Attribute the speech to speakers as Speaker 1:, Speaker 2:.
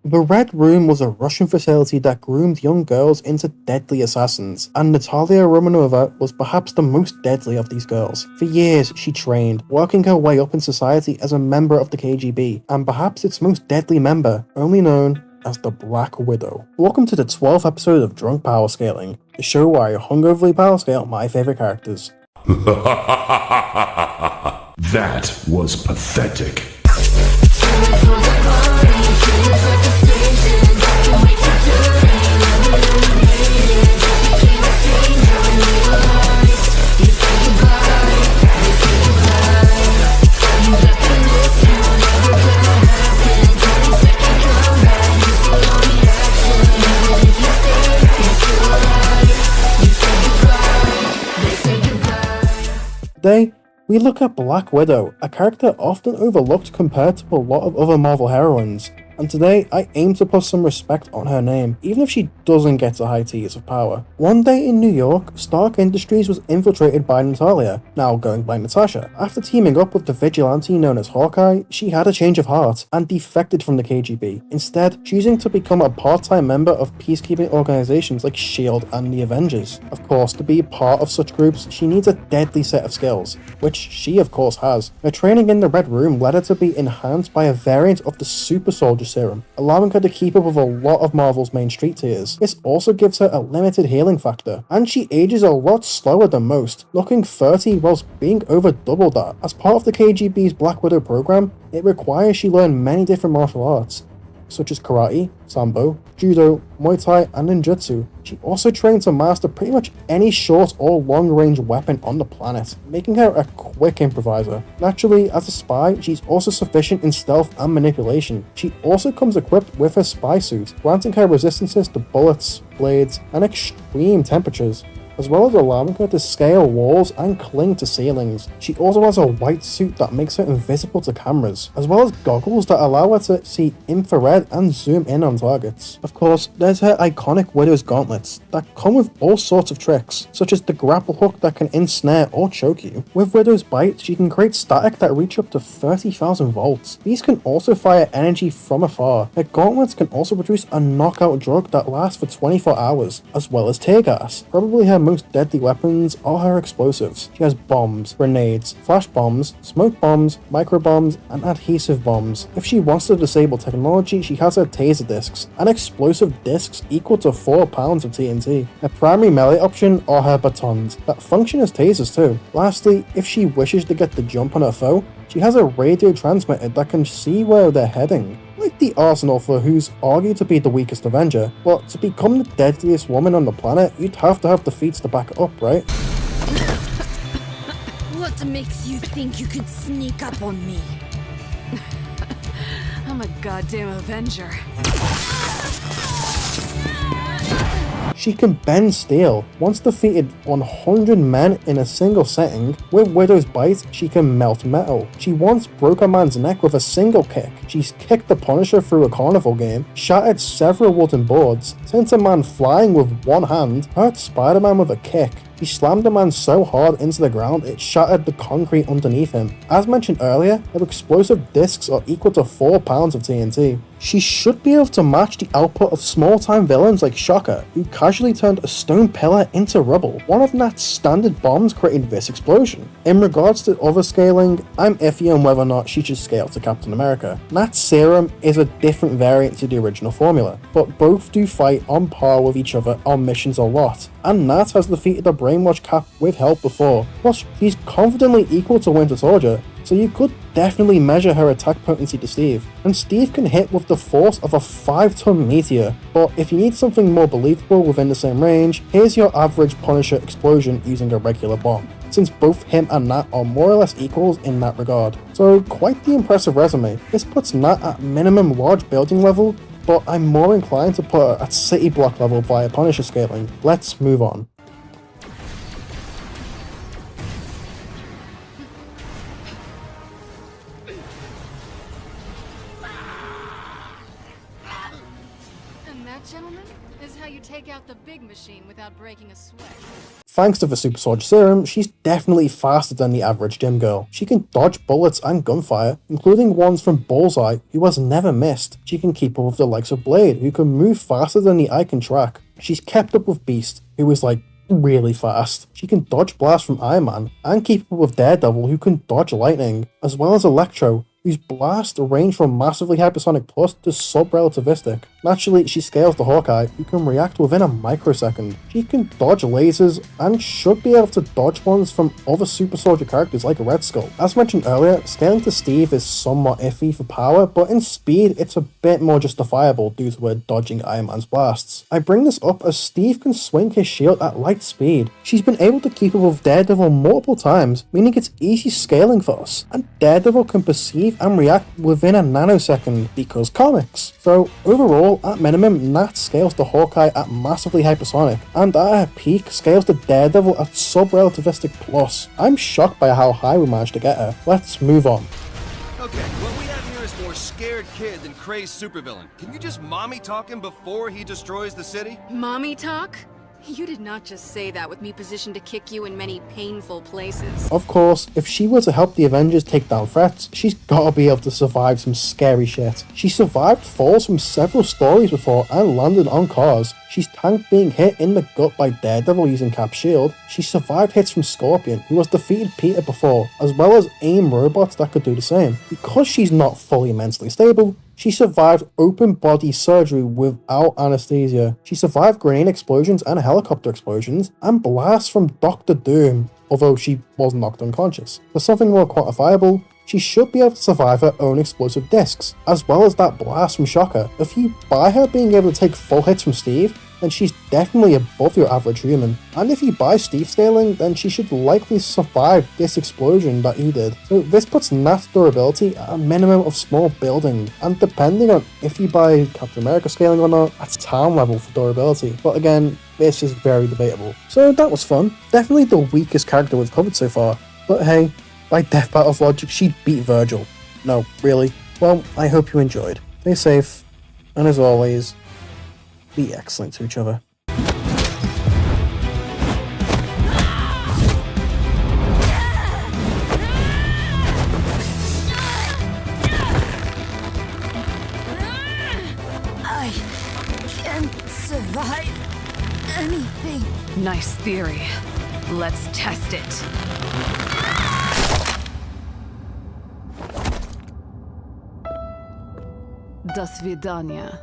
Speaker 1: The Red Room was a Russian facility that groomed young girls into deadly assassins, and Natalia Romanova was perhaps the most deadly of these girls. For years, she trained, working her way up in society as a member of the KGB, and perhaps its most deadly member, only known as the Black Widow. Welcome to the 12th episode of Drunk Powerscaling, the show where I hungoverly powerscale my favorite characters.
Speaker 2: That was pathetic.
Speaker 1: Today, we look at Black Widow, a character often overlooked compared to a lot of other Marvel heroines, and today I aim to put some respect on her name, even if she doesn't get to high tiers of power. One day in New York, Stark Industries was infiltrated by Natalia, now going by Natasha. After teaming up with the vigilante known as Hawkeye, she had a change of heart and defected from the KGB, instead choosing to become a part-time member of peacekeeping organizations like S.H.I.E.L.D. and the Avengers. Of course, to be part of such groups, she needs a deadly set of skills, which she of course has. Her training in the Red Room led her to be enhanced by a variant of the Super Soldier Serum, allowing her to keep up with a lot of Marvel's main street tiers. This also gives her a limited healing factor, and she ages a lot slower than most, looking 30 whilst being over double that. As part of the KGB's Black Widow program, it requires she learn many different martial arts, such as karate, sambo, judo, muay thai, and ninjutsu. She also trained to master pretty much any short or long range weapon on the planet, making her a quick improviser. Naturally, as a spy, she's also sufficient in stealth and manipulation. She also comes equipped with her spy suit, granting her resistances to bullets, blades, and extreme temperatures, as well as allowing her to scale walls and cling to ceilings. She also has a white suit that makes her invisible to cameras, as well as goggles that allow her to see infrared and zoom in on targets. Of course, there's her iconic Widow's gauntlets that come with all sorts of tricks, such as the grapple hook that can ensnare or choke you. With Widow's bite, she can create static that reach up to 30,000 volts. These can also fire energy from afar. Her gauntlets can also produce a knockout drug that lasts for 24 hours, as well as tear gas. Probably her most deadly weapons are her explosives. She has bombs, grenades, flash bombs, smoke bombs, micro bombs, and adhesive bombs. If she wants to disable technology, she has her taser discs, and explosive discs equal to 4 pounds of TNT. Her primary melee option are her batons, that function as tasers too. Lastly, if she wishes to get the jump on her foe, she has a radio transmitter that can see where they're heading. Like the Arsenal for who's argued to be the weakest Avenger, but to become the deadliest woman on the planet, you'd have to have the feats to back it up, right?
Speaker 3: What makes you think you could sneak up on me?
Speaker 4: I'm a goddamn Avenger.
Speaker 1: She can bend steel. Once defeated 100 men in a single setting, with Widow's bite, she can melt metal. She once broke a man's neck with a single kick. She's kicked the Punisher through a carnival game, shattered several wooden boards, sent a man flying with one hand, hurt Spider-Man with a kick. She slammed a man so hard into the ground it shattered the concrete underneath him. As mentioned earlier, her explosive discs are equal to 4 pounds of TNT. She should be able to match the output of small-time villains like Shocker, who casually turned a stone pillar into rubble. One of Nat's standard bombs created this explosion. In regards to overscaling, I'm iffy on whether or not she should scale to Captain America. Nat's serum is a different variant to the original formula, but both do fight on par with each other on missions a lot, and Nat has defeated the Brainwash Cap with help before. Plus, she's confidently equal to Winter Soldier, so you could definitely measure her attack potency to Steve. And Steve can hit with the force of a 5-ton meteor, but if you need something more believable within the same range, here's your average Punisher explosion using a regular bomb, since both him and Nat are more or less equals in that regard. So quite the impressive resume. This puts Nat at minimum large building level, but I'm more inclined to put her at city block level via Punisher scaling. Let's move on.
Speaker 4: And that, gentlemen, is how you take out the big machine without breaking a sweat.
Speaker 1: Thanks to the Super Soldier Serum, she's definitely faster than the average gym girl. She can dodge bullets and gunfire, including ones from Bullseye, who has never missed. She can keep up with the likes of Blade, who can move faster than the eye can track. She's kept up with Beast, who is like really fast. She can dodge blasts from Iron Man, and keep up with Daredevil, who can dodge lightning, as well as Electro, whose blasts range from massively hypersonic plus to sub-relativistic. Naturally, she scales to Hawkeye, who can react within a microsecond. She can dodge lasers, and should be able to dodge ones from other Super Soldier characters like Red Skull. As mentioned earlier, scaling to Steve is somewhat iffy for power, but in speed it's a bit more justifiable due to her dodging Iron Man's blasts. I bring this up as Steve can swing his shield at light speed. She's been able to keep up with Daredevil multiple times, meaning it's easy scaling for us, and Daredevil can perceive and react within a nanosecond because comics. So overall, at minimum, Nat scales to Hawkeye at massively hypersonic, and at her peak scales to Daredevil at sub-relativistic plus. I'm shocked by how high we managed to get her. Let's move on.
Speaker 5: Okay, what we have here is more scared kid than crazed supervillain. Can you just mommy talk him before he destroys the city?
Speaker 4: Mommy talk? You did not just say that with me positioned to kick you in many painful places.
Speaker 1: Of course, if she were to help the Avengers take down threats, she's gotta be able to survive some scary shit. She survived falls from several stories before and landed on cars. She's tanked being hit in the gut by Daredevil using Cap's shield. She survived hits from Scorpion, who has defeated Peter before, as well as AIM robots that could do the same. Because she's not fully mentally stable, she survived open body surgery without anesthesia. She survived grenade explosions and helicopter explosions, and blasts from Doctor Doom, although she was knocked unconscious. For something more quantifiable, she should be able to survive her own explosive discs, as well as that blast from Shocker. If you buy her being able to take full hits from Steve, then she's definitely above your average human. And if you buy Steve scaling, then she should likely survive this explosion that he did. So this puts Nat's durability at a minimum of small building, and depending on if you buy Captain America scaling or not, that's town level for durability. But again, this is very debatable. So that was fun. Definitely the weakest character we've covered so far. But hey, by death battle of logic, she'd beat Virgil. No, really? Well, I hope you enjoyed. Stay safe, and as always, be excellent to each other.
Speaker 3: I can't survive anything.
Speaker 4: Nice theory. Let's test it. До свидания.